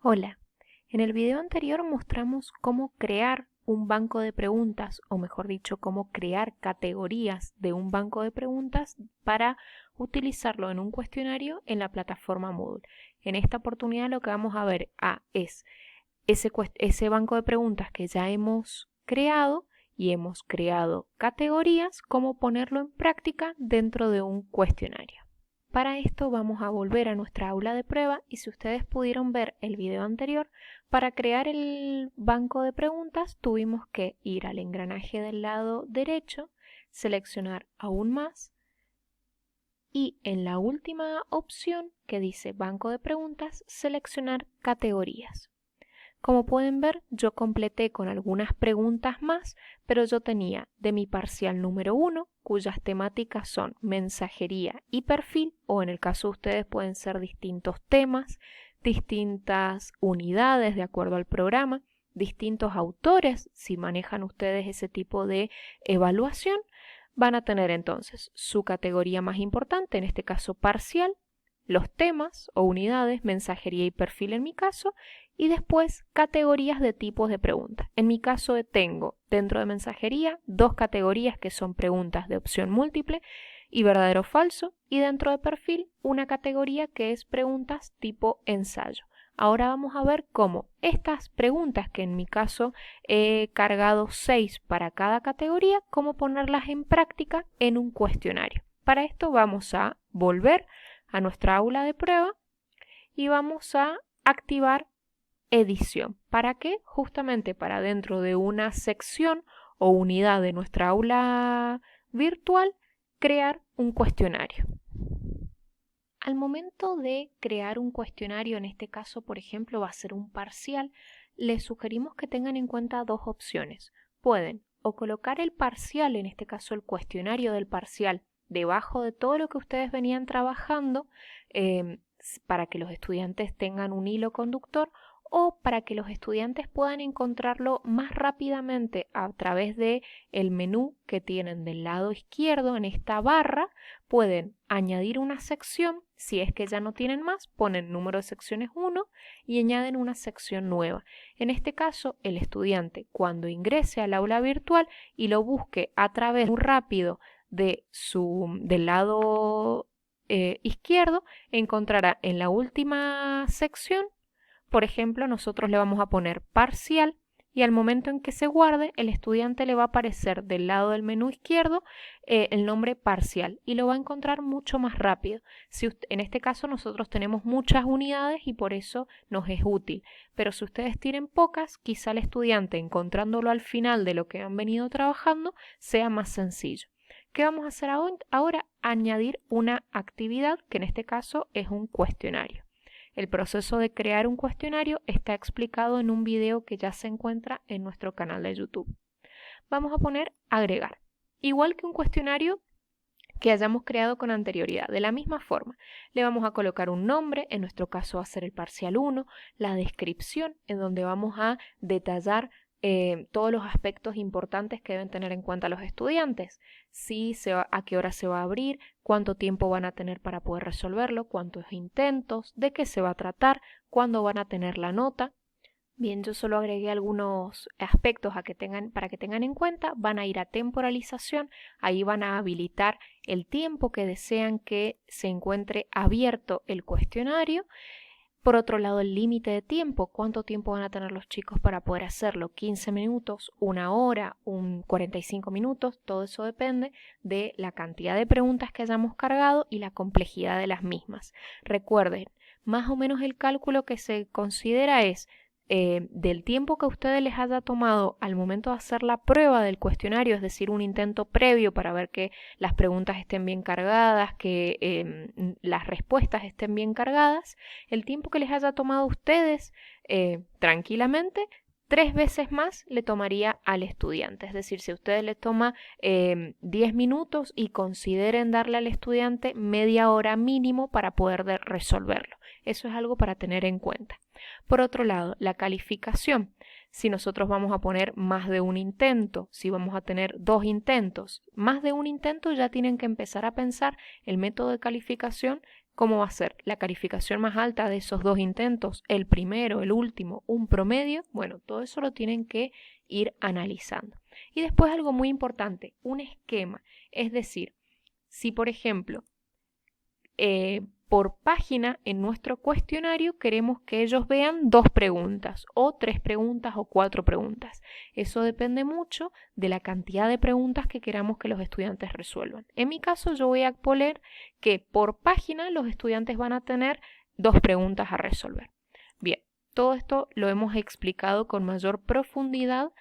Hola, en el video anterior mostramos cómo crear un banco de preguntas, o mejor dicho, cómo crear categorías de un banco de preguntas para utilizarlo en un cuestionario en la plataforma Moodle. En esta oportunidad lo que vamos a ver es ese banco de preguntas que ya hemos creado y hemos creado categorías, cómo ponerlo en práctica dentro de un cuestionario. Para esto vamos a volver a nuestra aula de prueba y si ustedes pudieron ver el video anterior, para crear el banco de preguntas tuvimos que ir al engranaje del lado derecho, seleccionar aún más y en la última opción que dice banco de preguntas, seleccionar categorías. Como pueden ver, yo completé con algunas preguntas más, pero yo tenía de mi parcial número 1, cuyas temáticas son mensajería y perfil, o en el caso de ustedes pueden ser distintos temas, distintas unidades de acuerdo al programa, distintos autores, si manejan ustedes ese tipo de evaluación, van a tener entonces su categoría más importante, en este caso parcial, los temas o unidades, mensajería y perfil en mi caso, y después categorías de tipos de preguntas. En mi caso tengo dentro de mensajería dos categorías que son preguntas de opción múltiple y verdadero o falso, y dentro de perfil una categoría que es preguntas tipo ensayo. Ahora vamos a ver cómo estas preguntas, que en mi caso he cargado 6 para cada categoría, cómo ponerlas en práctica en un cuestionario. Para esto vamos a volver a nuestra aula de prueba y vamos a activar edición. ¿Para qué? Justamente para dentro de una sección o unidad de nuestra aula virtual crear un cuestionario. Al momento de crear un cuestionario, en este caso por ejemplo va a ser un parcial, les sugerimos que tengan en cuenta dos opciones. Pueden o colocar el parcial, en este caso el cuestionario del parcial, debajo de todo lo que ustedes venían trabajando para que los estudiantes tengan un hilo conductor, o para que los estudiantes puedan encontrarlo más rápidamente a través de el menú que tienen del lado izquierdo. En esta barra pueden añadir una sección, si es que ya no tienen más, ponen número de secciones 1 y añaden una sección nueva. En este caso, el estudiante cuando ingrese al aula virtual y lo busque a través muy rápido del lado izquierdo, encontrará en la última sección, por ejemplo, nosotros le vamos a poner parcial y al momento en que se guarde, el estudiante le va a aparecer del lado del menú izquierdo el nombre parcial y lo va a encontrar mucho más rápido. En este caso nosotros tenemos muchas unidades y por eso nos es útil, pero si ustedes tienen pocas, quizá el estudiante encontrándolo al final de lo que han venido trabajando sea más sencillo. ¿Qué vamos a hacer ahora? Añadir una actividad que en este caso es un cuestionario. El proceso de crear un cuestionario está explicado en un video que ya se encuentra en nuestro canal de YouTube. Vamos a poner agregar. Igual que un cuestionario que hayamos creado con anterioridad. De la misma forma, le vamos a colocar un nombre, en nuestro caso va a ser el parcial 1, la descripción, en donde vamos a detallar todos los aspectos importantes que deben tener en cuenta los estudiantes. A qué hora se va a abrir, cuánto tiempo van a tener para poder resolverlo, cuántos intentos, de qué se va a tratar, cuándo van a tener la nota. Bien, yo solo agregué algunos aspectos para que tengan en cuenta. Van a ir a temporalización, ahí van a habilitar el tiempo que desean que se encuentre abierto el cuestionario. Por otro lado, el límite de tiempo, cuánto tiempo van a tener los chicos para poder hacerlo, 15 minutos, una hora, 45 minutos, todo eso depende de la cantidad de preguntas que hayamos cargado y la complejidad de las mismas. Recuerden, más o menos el cálculo que se considera es del tiempo que a ustedes les haya tomado al momento de hacer la prueba del cuestionario, es decir, un intento previo para ver que las preguntas estén bien cargadas, que las respuestas estén bien cargadas, el tiempo que les haya tomado a ustedes tranquilamente, 3 veces más le tomaría al estudiante. Es decir, si a ustedes les toma 10 minutos y consideren darle al estudiante media hora mínimo para poder resolverlo. Eso es algo para tener en cuenta. Por otro lado, la calificación. Si nosotros vamos a poner más de un intento, si vamos a tener 2 intentos, más de un intento ya tienen que empezar a pensar el método de calificación ¿Cómo va a ser? ¿La calificación más alta de esos 2 intentos? ¿El primero, el último, un promedio? Bueno, todo eso lo tienen que ir analizando. Y después algo muy importante, un esquema. Es decir, si por ejemplo, por página en nuestro cuestionario queremos que ellos vean 2 preguntas o 3 preguntas o 4 preguntas. Eso depende mucho de la cantidad de preguntas que queramos que los estudiantes resuelvan. En mi caso yo voy a poner que por página los estudiantes van a tener 2 preguntas a resolver. Bien, todo esto lo hemos explicado con mayor profundidad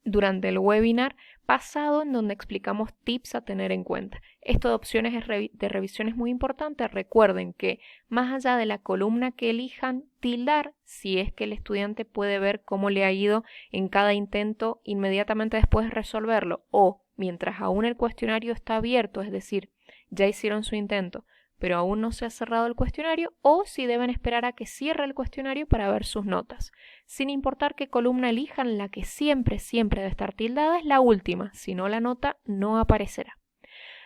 durante el webinar pasado, en donde explicamos tips a tener en cuenta. Esto de opciones de revisión es muy importante. Recuerden que más allá de la columna que elijan, tildar si es que el estudiante puede ver cómo le ha ido en cada intento inmediatamente después de resolverlo, o mientras aún el cuestionario está abierto, es decir, ya hicieron su intento, pero aún no se ha cerrado el cuestionario, o si deben esperar a que cierre el cuestionario para ver sus notas. Sin importar qué columna elijan, la que siempre debe estar tildada es la última, si no la nota no aparecerá.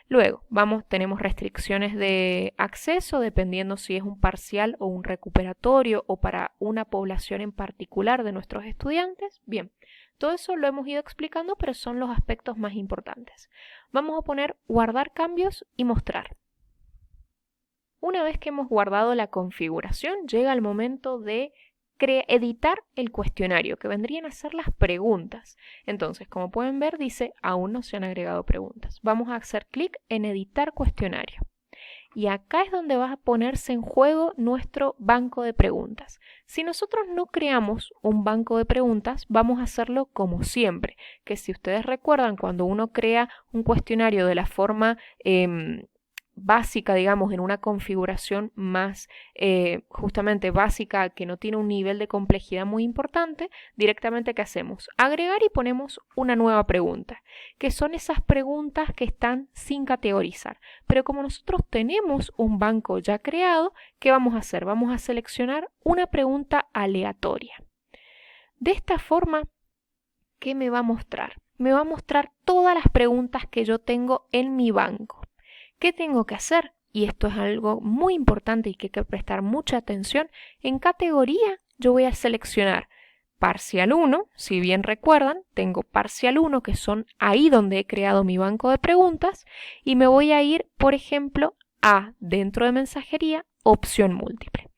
Luego, tenemos restricciones de acceso, dependiendo si es un parcial o un recuperatorio o para una población en particular de nuestros estudiantes. Bien, todo eso lo hemos ido explicando, pero son los aspectos más importantes. Vamos a poner guardar cambios y mostrar. Una vez que hemos guardado la configuración, llega el momento de editar el cuestionario, que vendrían a ser las preguntas. Entonces, como pueden ver, dice, aún no se han agregado preguntas. Vamos a hacer clic en editar cuestionario. Y acá es donde va a ponerse en juego nuestro banco de preguntas. Si nosotros no creamos un banco de preguntas, vamos a hacerlo como siempre, que si ustedes recuerdan, cuando uno crea un cuestionario de la forma básica, digamos, en una configuración más justamente básica, que no tiene un nivel de complejidad muy importante, directamente ¿qué hacemos? Agregar y ponemos una nueva pregunta, que son esas preguntas que están sin categorizar. Pero como nosotros tenemos un banco ya creado, ¿qué vamos a hacer? Vamos a seleccionar una pregunta aleatoria. De esta forma, ¿qué me va a mostrar? Me va a mostrar todas las preguntas que yo tengo en mi banco. ¿Qué tengo que hacer? Y esto es algo muy importante y que hay que prestar mucha atención. En categoría yo voy a seleccionar parcial 1, si bien recuerdan, tengo parcial 1 que son ahí donde he creado mi banco de preguntas, y me voy a ir, por ejemplo, a dentro de mensajería, opción múltiple.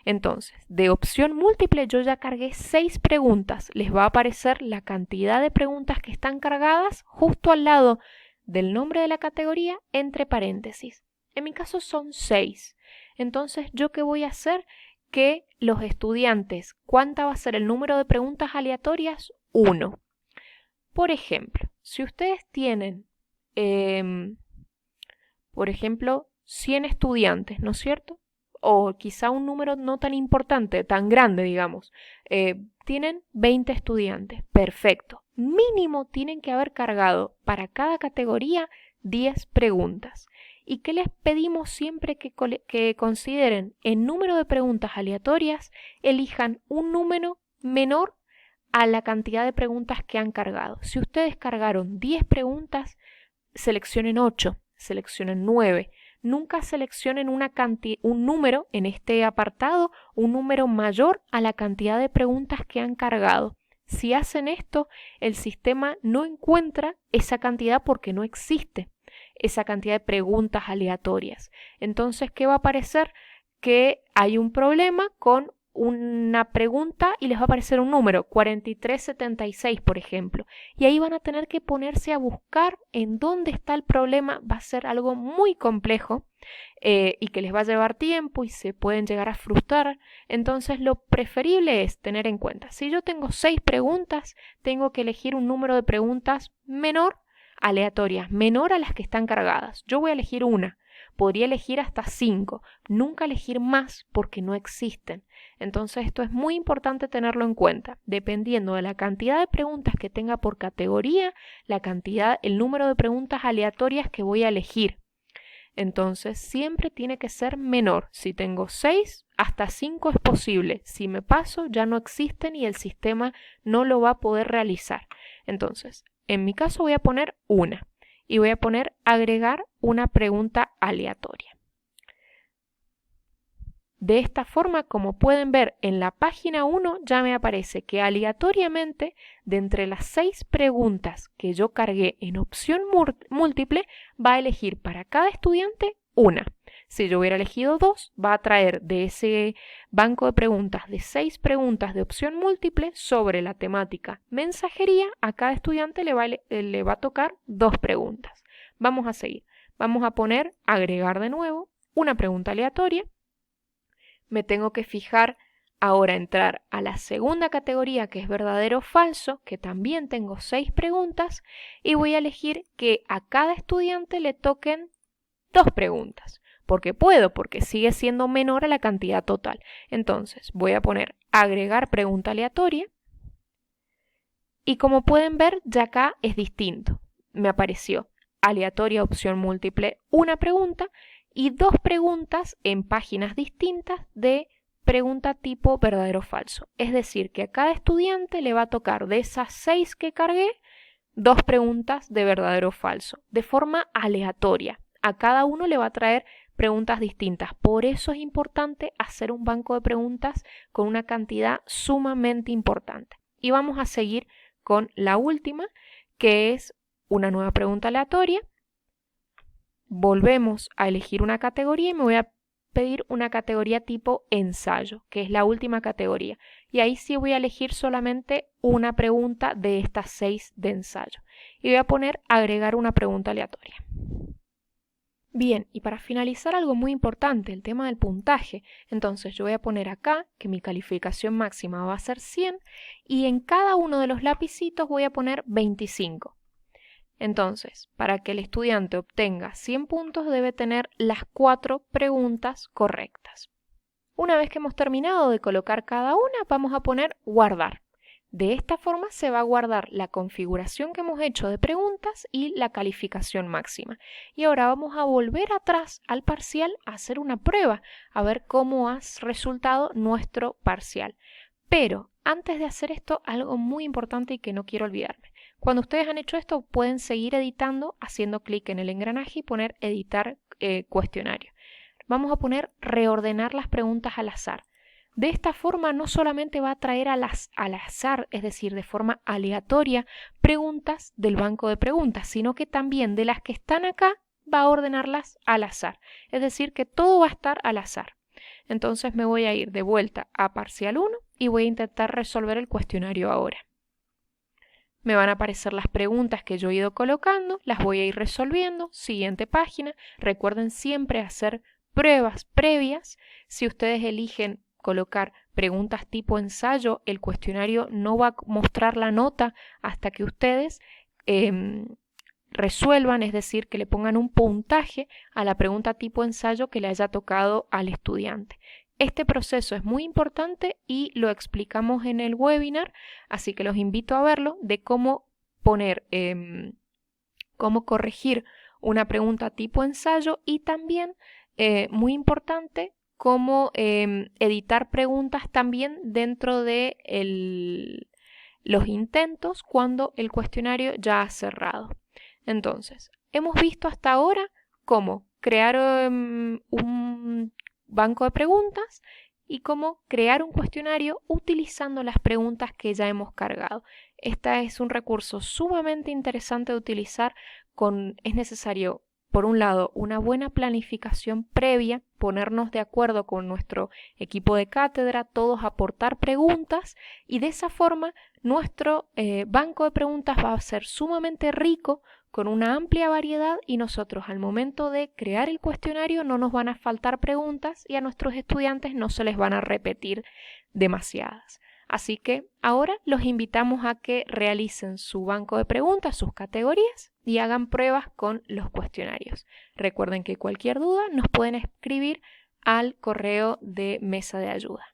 Entonces, de opción múltiple yo ya cargué 6 preguntas. Les va a aparecer la cantidad de preguntas que están cargadas justo al lado del nombre de la categoría entre paréntesis. En mi caso son 6. Entonces, ¿yo qué voy a hacer? Que los estudiantes, ¿cuánta va a ser el número de preguntas aleatorias? 1. Por ejemplo, si ustedes tienen, por ejemplo, 100 estudiantes, ¿no es cierto? O quizá un número no tan importante, tan grande, digamos. Tienen 20 estudiantes. Perfecto. Mínimo tienen que haber cargado para cada categoría 10 preguntas. ¿Y qué les pedimos siempre que consideren? En número de preguntas aleatorias, elijan un número menor a la cantidad de preguntas que han cargado. Si ustedes cargaron 10 preguntas, seleccionen 8, seleccionen 9. Nunca seleccionen un número en este apartado, un número mayor a la cantidad de preguntas que han cargado. Si hacen esto, el sistema no encuentra esa cantidad porque no existe esa cantidad de preguntas aleatorias. Entonces, ¿qué va a aparecer? Que hay un problema con una pregunta y les va a aparecer un número, 4376, por ejemplo. Y ahí van a tener que ponerse a buscar en dónde está el problema. Va a ser algo muy complejo y que les va a llevar tiempo y se pueden llegar a frustrar. Entonces, lo preferible es tener en cuenta, si yo tengo 6 preguntas, tengo que elegir un número de preguntas menor, aleatorias, menor a las que están cargadas. Yo voy a elegir una. Podría elegir hasta 5, nunca elegir más porque no existen. Entonces esto es muy importante tenerlo en cuenta. Dependiendo de la cantidad de preguntas que tenga por categoría, el número de preguntas aleatorias que voy a elegir. Entonces siempre tiene que ser menor. Si tengo 6, hasta 5 es posible. Si me paso, ya no existen y el sistema no lo va a poder realizar. Entonces, en mi caso voy a poner una. y voy a poner agregar una pregunta aleatoria. De esta forma, como pueden ver en la página 1, ya me aparece que aleatoriamente, de entre las 6 preguntas que yo cargué en opción múltiple, va a elegir para cada estudiante una. Si yo hubiera elegido 2, va a traer de ese banco de preguntas de 6 preguntas de opción múltiple sobre la temática mensajería, a cada estudiante le va a tocar 2 preguntas. Vamos a seguir. Vamos a poner agregar de nuevo una pregunta aleatoria. Me tengo que fijar ahora entrar a la segunda categoría, que es verdadero o falso, que también tengo 6 preguntas, y voy a elegir que a cada estudiante le toquen 2 preguntas. Porque puedo, porque sigue siendo menor a la cantidad total. Entonces voy a poner agregar pregunta aleatoria, y como pueden ver ya acá es distinto. Me apareció aleatoria opción múltiple una pregunta, y 2 preguntas en páginas distintas de pregunta tipo verdadero o falso. Es decir, que a cada estudiante le va a tocar de esas 6 que cargué, 2 preguntas de verdadero o falso, de forma aleatoria. A cada uno le va a traer preguntas distintas. Por eso es importante hacer un banco de preguntas con una cantidad sumamente importante. Y vamos a seguir con la última, que es una nueva pregunta aleatoria. Volvemos a elegir una categoría y me voy a pedir una categoría tipo ensayo, que es la última categoría. Y ahí sí voy a elegir solamente una pregunta de estas 6 de ensayo. Y voy a poner agregar una pregunta aleatoria. Bien, y para finalizar algo muy importante, el tema del puntaje. Entonces yo voy a poner acá que mi calificación máxima va a ser 100 y en cada uno de los lapicitos voy a poner 25. Entonces, para que el estudiante obtenga 100 puntos debe tener las 4 preguntas correctas. Una vez que hemos terminado de colocar cada una, vamos a poner guardar. De esta forma se va a guardar la configuración que hemos hecho de preguntas y la calificación máxima. Y ahora vamos a volver atrás al parcial a hacer una prueba, a ver cómo ha resultado nuestro parcial. Pero antes de hacer esto, algo muy importante y que no quiero olvidarme. Cuando ustedes han hecho esto, pueden seguir editando haciendo clic en el engranaje y poner editar cuestionario. Vamos a poner reordenar las preguntas al azar. De esta forma no solamente va a traer al azar, es decir, de forma aleatoria, preguntas del banco de preguntas, sino que también de las que están acá va a ordenarlas al azar. Es decir, que todo va a estar al azar. Entonces me voy a ir de vuelta a parcial 1 y voy a intentar resolver el cuestionario ahora. Me van a aparecer las preguntas que yo he ido colocando, las voy a ir resolviendo. Siguiente página. Recuerden siempre hacer pruebas previas. Si ustedes eligen colocar preguntas tipo ensayo, el cuestionario no va a mostrar la nota hasta que ustedes resuelvan, es decir, que le pongan un puntaje a la pregunta tipo ensayo que le haya tocado al estudiante. Este proceso es muy importante y lo explicamos en el webinar, así que los invito a verlo, de cómo poner, cómo corregir una pregunta tipo ensayo y también, muy importante, cómo editar preguntas también dentro de los intentos cuando el cuestionario ya ha cerrado. Entonces, hemos visto hasta ahora cómo crear un banco de preguntas y cómo crear un cuestionario utilizando las preguntas que ya hemos cargado. Este es un recurso sumamente interesante de utilizar. Es necesario, por un lado, una buena planificación previa, ponernos de acuerdo con nuestro equipo de cátedra, todos aportar preguntas y de esa forma nuestro banco de preguntas va a ser sumamente rico, con una amplia variedad, y nosotros al momento de crear el cuestionario no nos van a faltar preguntas y a nuestros estudiantes no se les van a repetir demasiadas. Así que ahora los invitamos a que realicen su banco de preguntas, sus categorías y hagan pruebas con los cuestionarios. Recuerden que cualquier duda nos pueden escribir al correo de mesa de ayuda.